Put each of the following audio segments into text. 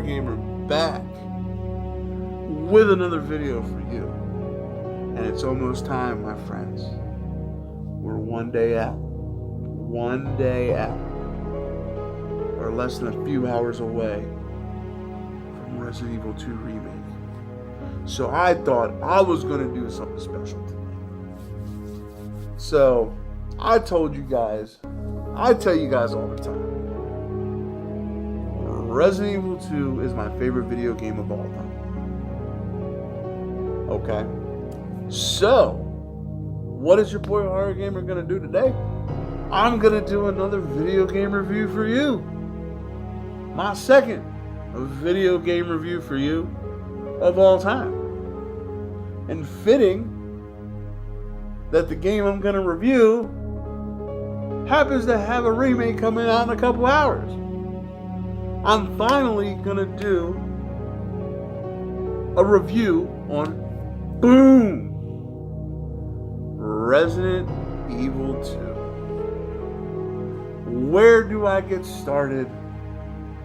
Gamer back with another video for you. And it's almost time, my friends. We're one day out, or less than a few hours away from Resident Evil 2 Remake. So I thought I was going to do something special today. So I tell you guys all the time, Resident Evil 2 is my favorite video game of all time. Okay? So, what is your boy Horror Gamer going to do today? I'm going to do another video game review for you. My second video game review for you of all time. And fitting that the game I'm going to review happens to have a remake coming out in a couple hours. I'm finally going to do a review on Boom! Resident Evil 2. Where do I get started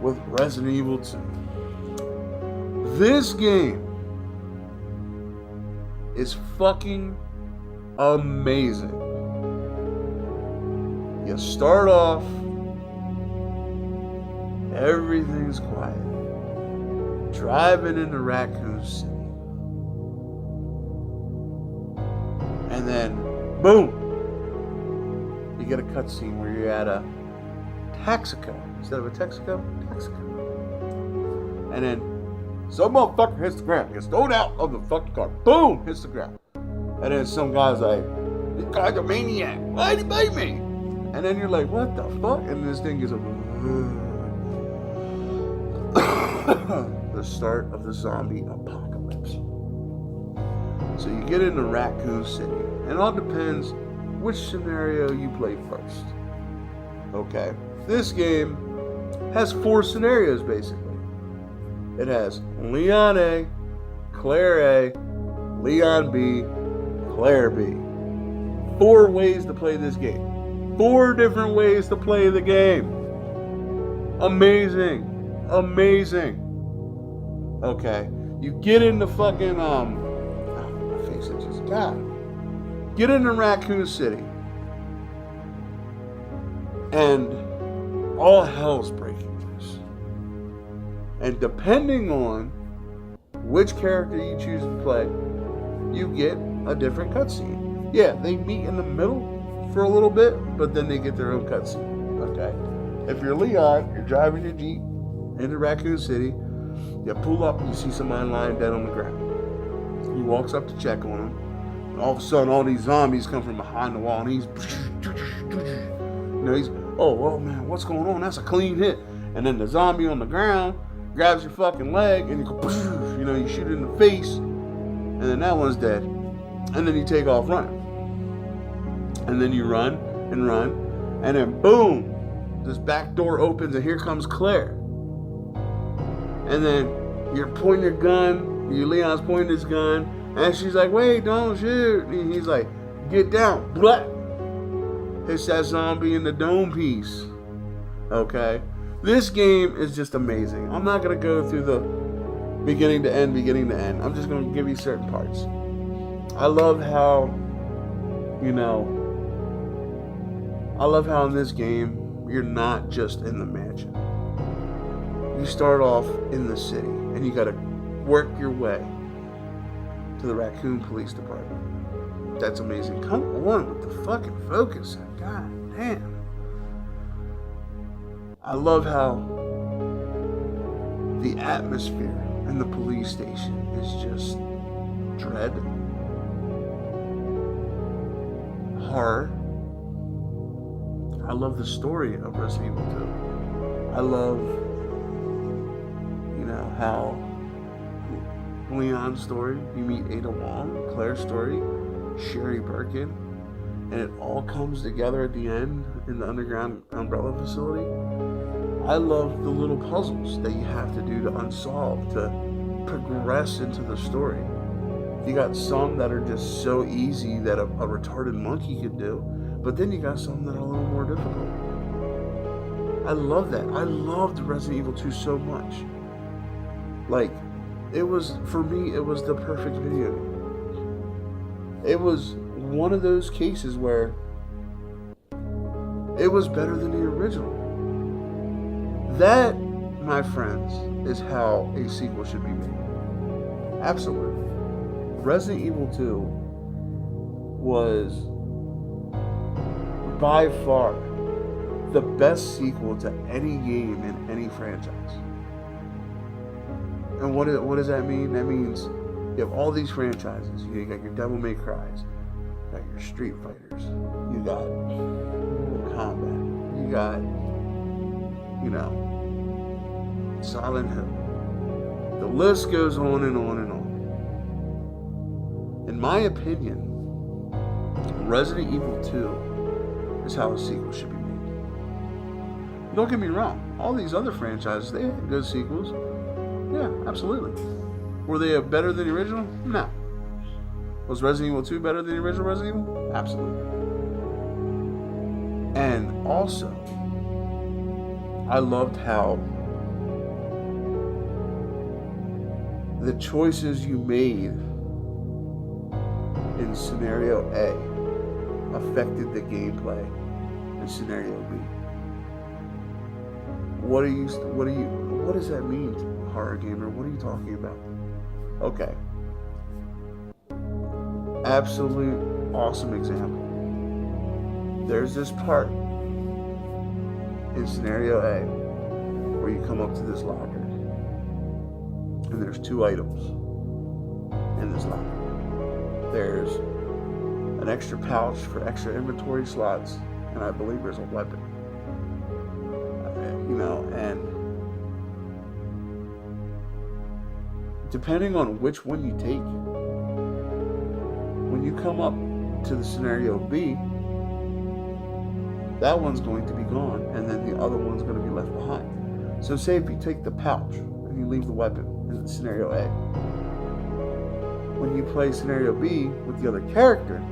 with Resident Evil 2? This game is fucking amazing. You start off, everything's quiet. Driving into Raccoon City. And then, boom! You get a cutscene where you're at a Texaco. Instead of a Texaco, Texaco. And then, some motherfucker hits the ground. He gets thrown out of the fucking car. Boom! Hits the ground. And then some guy's like, this guy's a maniac. Why'd he bite me? And then you're like, what the fuck? And this thing is a... the start of the zombie apocalypse. So you get into Raccoon City. And it all depends which scenario you play first. Okay? This game has 4 scenarios, basically. It has Leon A, Claire A, Leon B, Claire B. 4 ways to play this game. 4 different ways to play the game. Amazing. Amazing. Okay. You get into fucking, my face itches. God. Get into Raccoon City. And all hell's breaking loose. And depending on which character you choose to play, you get a different cutscene. Yeah, they meet in the middle for a little bit, but then they get their own cutscene. Okay? If you're Leon, you're driving your Jeep into Raccoon City, you pull up, you see somebody lying dead on the ground. He walks up to check on him, and all of a sudden, all these zombies come from behind the wall, and he's, oh man, what's going on? That's a clean hit. And then the zombie on the ground grabs your fucking leg, and you go, you shoot it in the face, and then that one's dead. And then you take off running. And then you run, and then boom, this back door opens, and here comes Claire. And then you're pointing your gun, Leon's pointing his gun, and she's like, wait, don't shoot. And he's like, get down. Blah. Hits that zombie in the dome piece. Okay? This game is just amazing. I'm not going to go through the beginning to end. I'm just going to give you certain parts. I love how, in this game, you're not just in the mansion. You start off in the city, and you got to work your way to the Raccoon Police Department. That's amazing. Come on with the fucking focus. God damn. I love how the atmosphere in the police station is just dread, horror. I love the story of Resident Evil 2. I love, how Leon's story, you meet Ada Wong, Claire's story, Sherry Birkin, and it all comes together at the end in the underground Umbrella facility. I love the little puzzles that you have to do to unsolve, to progress into the story. You got some that are just so easy that a retarded monkey could do, but then you got some that are a little more difficult. I love that. I loved Resident Evil 2 so much. Like, it was, for me, it was the perfect video game. It was one of those cases where it was better than the original. That, my friends, is how a sequel should be made. Absolutely. Resident Evil 2 was by far the best sequel to any game in any franchise. And what does that mean? That means you have all these franchises. You got your Devil May Cries, you got your Street Fighters, you got Mortal Kombat, you got, Silent Hill. The list goes on and on and on. In my opinion, Resident Evil 2 is how a sequel should be made. Don't get me wrong. All these other franchises, they had good sequels. Yeah, absolutely. Were they better than the original? No. Was Resident Evil 2 better than the original Resident Evil? Absolutely. And also, I loved how the choices you made in scenario A affected the gameplay in scenario B. What does that mean, horror gamer? What are you talking about? Okay. Absolute awesome example. There's this part in scenario A where you come up to this locker and there's 2 items in this locker. There's an extra pouch for extra inventory slots, and I believe there's a weapon. And depending on which one you take, when you come up to the scenario B, that one's going to be gone, and then the other one's going to be left behind. So say if you take the pouch and you leave the weapon in scenario A, when you play scenario B with the other character,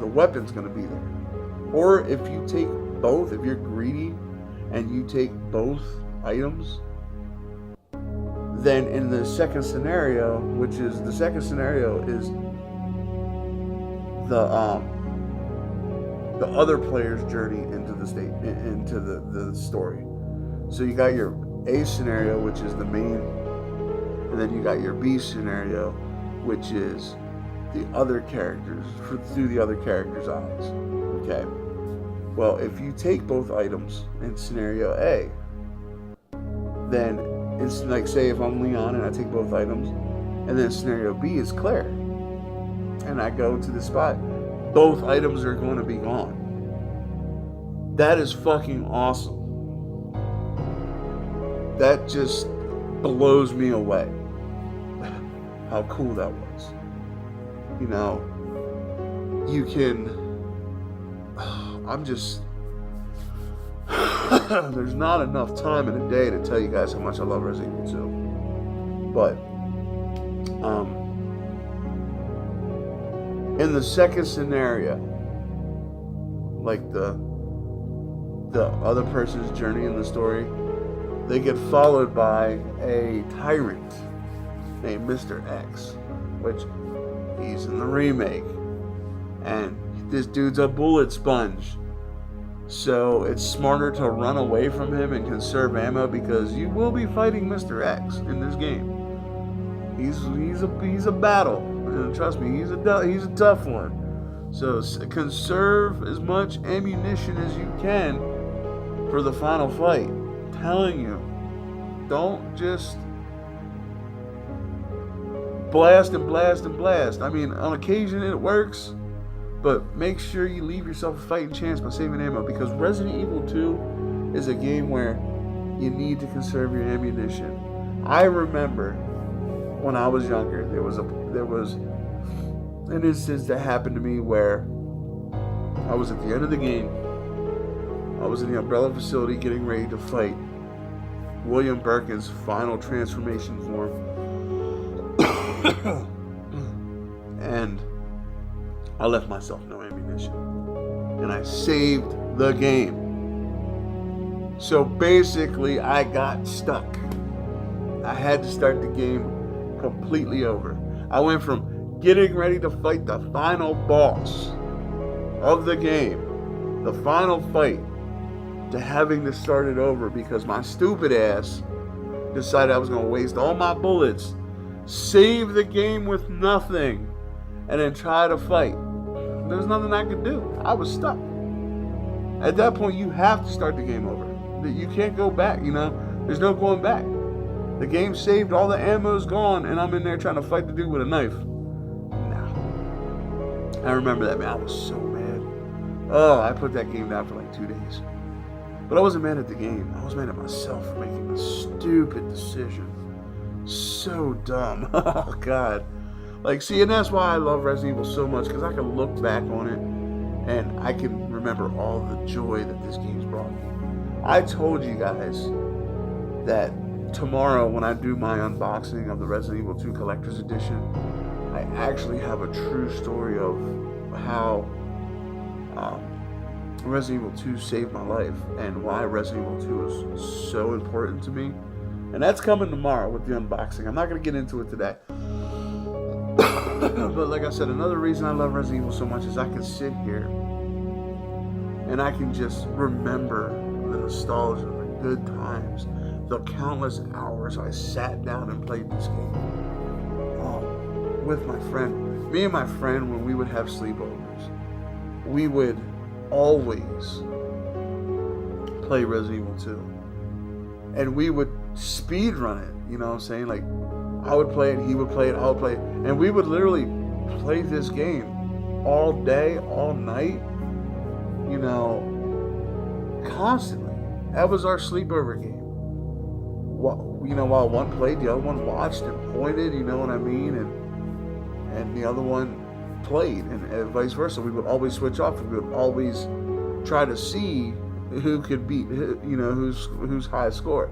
the weapon's going to be there. Or if you take both, if you're greedy and you take both items, then in the second scenario, the other player's journey into the story. So you got your A scenario, which is the main, and then you got your B scenario, which is the other characters, through the other characters' eyes. Okay. Well, if you take both items in scenario A, then it's like, say if I'm Leon and I take both items, and then scenario B is Claire, and I go to the spot, both items are going to be gone. That is fucking awesome. That just blows me away. How cool that was. You can... I'm just... There's not enough time in a day to tell you guys how much I love Resident Evil 2. But, in the second scenario, like the other person's journey in the story, they get followed by a tyrant named Mr. X, which he's in the remake. And this dude's a bullet sponge. So it's smarter to run away from him and conserve ammo, because you will be fighting Mr. X in this game. He's a battle. And trust me, he's a tough one. So conserve as much ammunition as you can for the final fight. I'm telling you, don't just blast and blast and blast. I mean, on occasion it works, but make sure you leave yourself a fighting chance by saving ammo, because Resident Evil 2 is a game where you need to conserve your ammunition. I remember when I was younger, there was an instance that happened to me where I was at the end of the game. I was in the Umbrella facility getting ready to fight William Birkin's final transformation form. And I left myself no ammunition. And I saved the game. So basically, I got stuck. I had to start the game completely over. I went from getting ready to fight the final boss of the game, the final fight, to having to start it over because my stupid ass decided I was going to waste all my bullets, save the game with nothing, and then try to fight. There was nothing I could do. I was stuck. At that point, you have to start the game over. You can't go back, There's no going back. The game saved, all the ammo's gone, and I'm in there trying to fight the dude with a knife. No. I remember that, man. I was so mad. Oh, I put that game down for like 2 days. But I wasn't mad at the game. I was mad at myself for making a stupid decision. So dumb. Oh, God. And that's why I love Resident Evil so much, because I can look back on it, and I can remember all the joy that this game's brought me. I told you guys that tomorrow when I do my unboxing of the Resident Evil 2 Collector's Edition, I actually have a true story of how Resident Evil 2 saved my life and why Resident Evil 2 is so important to me. And that's coming tomorrow with the unboxing. I'm not going to get into it today. But like I said, another reason I love Resident Evil so much is I can sit here and I can just remember the nostalgia, the good times, the countless hours I sat down and played this game with my friend. Me and my friend, when we would have sleepovers, we would always play Resident Evil 2. And we would speed run it, you know what I'm saying? Like, I would play it, he would play it, I would play it. And we would literally play this game all day, all night, constantly. That was our sleepover game. While one played, the other one watched and pointed, you know what I mean? And the other one played, and vice versa. We would always switch off. We would always try to see who could beat, who's high score.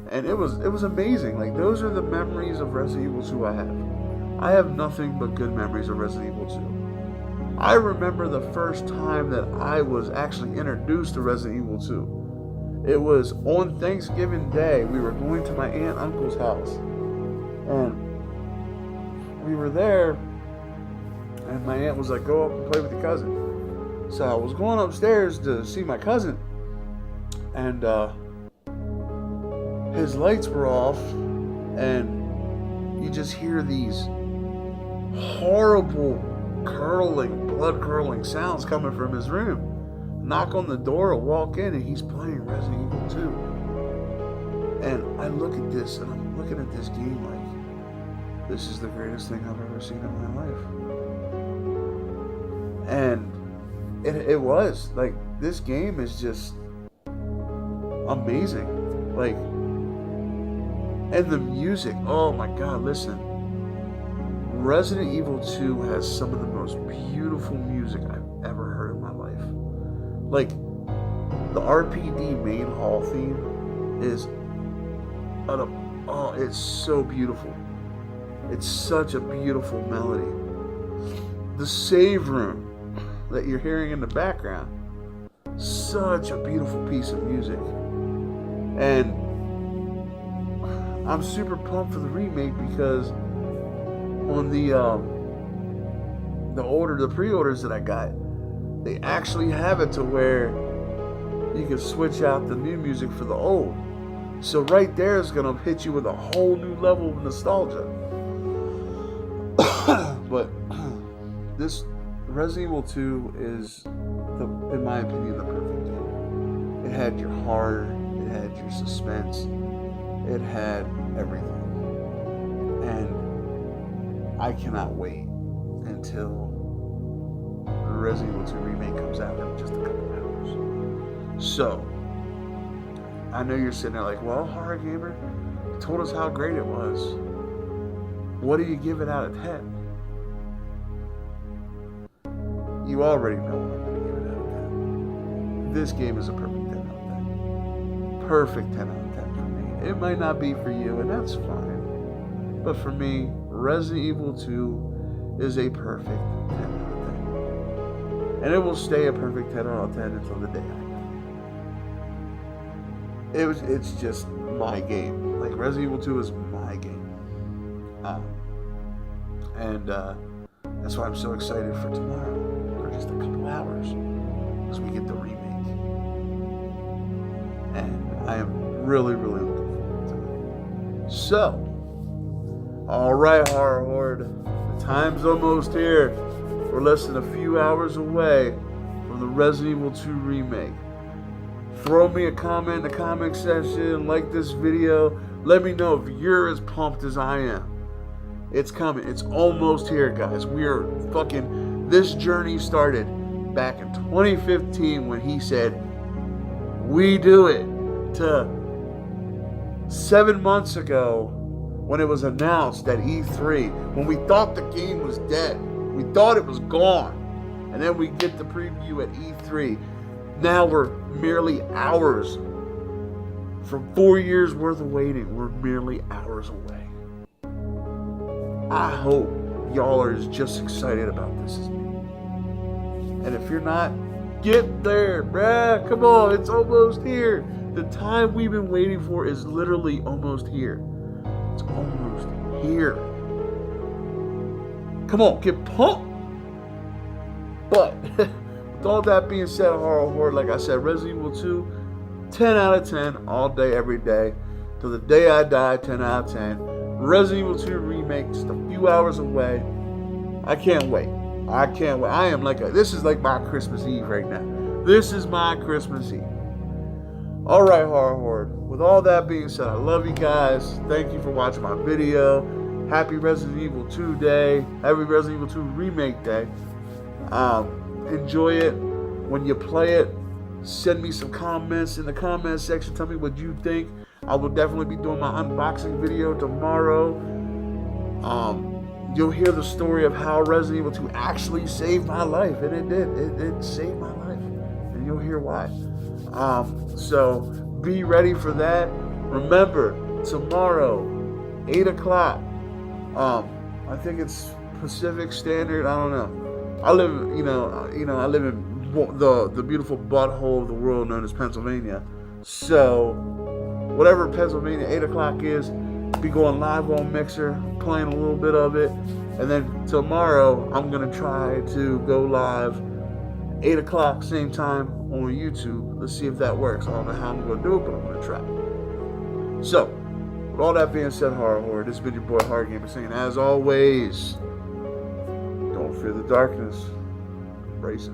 And it was amazing. Like, those are the memories of Resident Evil 2 I have. I have nothing but good memories of Resident Evil 2. I remember the first time that I was actually introduced to Resident Evil 2. It was on Thanksgiving Day. We were going to my aunt and uncle's house. And we were there, and my aunt was like, go up and play with your cousin. So I was going upstairs to see my cousin, and his lights were off, and you just hear these horrible blood curdling sounds coming from his room. Knock on the door, walk in, and he's playing Resident Evil 2. And I look at this, and I'm looking at this game like, this is the greatest thing I've ever seen in my life. And it was. Like, this game is just amazing. Like, and the music, oh my God, listen. Resident Evil 2 has some of the most beautiful music I've ever heard in my life. Like, the RPD main hall theme is, it's so beautiful. It's such a beautiful melody. The save room that you're hearing in the background, such a beautiful piece of music. And I'm super pumped for the remake because on the pre-orders that I got, they actually have it to where you can switch out the new music for the old. So right there is gonna hit you with a whole new level of nostalgia. But this Resident Evil 2 is, in my opinion, the perfect game. It had your horror, it had your suspense, it had everything. And I cannot wait until the Resident Evil 2 remake comes out in just a couple hours. So, I know you're sitting there like, well, Horror Gamer, you told us how great it was. What do you give it out of 10? You already know what I'm going to give it out of 10. This game is a perfect 10 out of 10. Perfect 10 out of 10 for me. It might not be for you, and that's fine. But for me, Resident Evil 2 is a perfect 10 out of 10. And it will stay a perfect 10 out of 10 until the day I die. It's just my game. Like Resident Evil 2 is my game. And that's why I'm so excited for tomorrow, for just a couple hours, because we get the remake. And I am really, really looking forward to it. So, alright, Horror Horde, the time's almost here. We're less than a few hours away from the Resident Evil 2 remake. Throw me a comment in the comment section, like this video. Let me know if you're as pumped as I am. It's coming. It's almost here, guys. This journey started back in 2015 when he said, we do it, to 7 months ago when it was announced at E3, when we thought the game was dead. We thought it was gone. And then we get the preview at E3. Now we're merely hours from 4 years worth of waiting. We're merely hours away. I hope y'all are just excited about this as me. And if you're not, get there, bruh. Come on, it's almost here. The time we've been waiting for is literally almost here. It's almost here. Come on, get pumped. But with all that being said, Horror Horde, like I said, Resident Evil 2, 10 out of 10, all day, every day. Till the day I die, 10 out of 10. Resident Evil 2 remake, just a few hours away. I can't wait. I can't wait. This is like my Christmas Eve right now. This is my Christmas Eve. Alright, Horror Horde. With all that being said, I love you guys. Thank you for watching my video. Happy Resident Evil 2 Day. Happy Resident Evil 2 Remake Day. Enjoy it. When you play it, send me some comments in the comment section. Tell me what you think. I will definitely be doing my unboxing video tomorrow. You'll hear the story of how Resident Evil 2 actually saved my life. And it did. It saved my life. And you'll hear why. So be ready for that. Remember, tomorrow, 8 o'clock. I think it's Pacific Standard. I don't know. I live in the beautiful butthole of the world known as Pennsylvania. So, whatever Pennsylvania 8 o'clock is, be going live on Mixer, playing a little bit of it. And then tomorrow, I'm going to try to go live 8 o'clock, same time on YouTube. Let's see if that works. I don't know how I'm going to do it, but I'm going to try. So, with all that being said, Horror Horde, this has been your boy Hard Gamer saying, as always, don't fear the darkness, embrace it.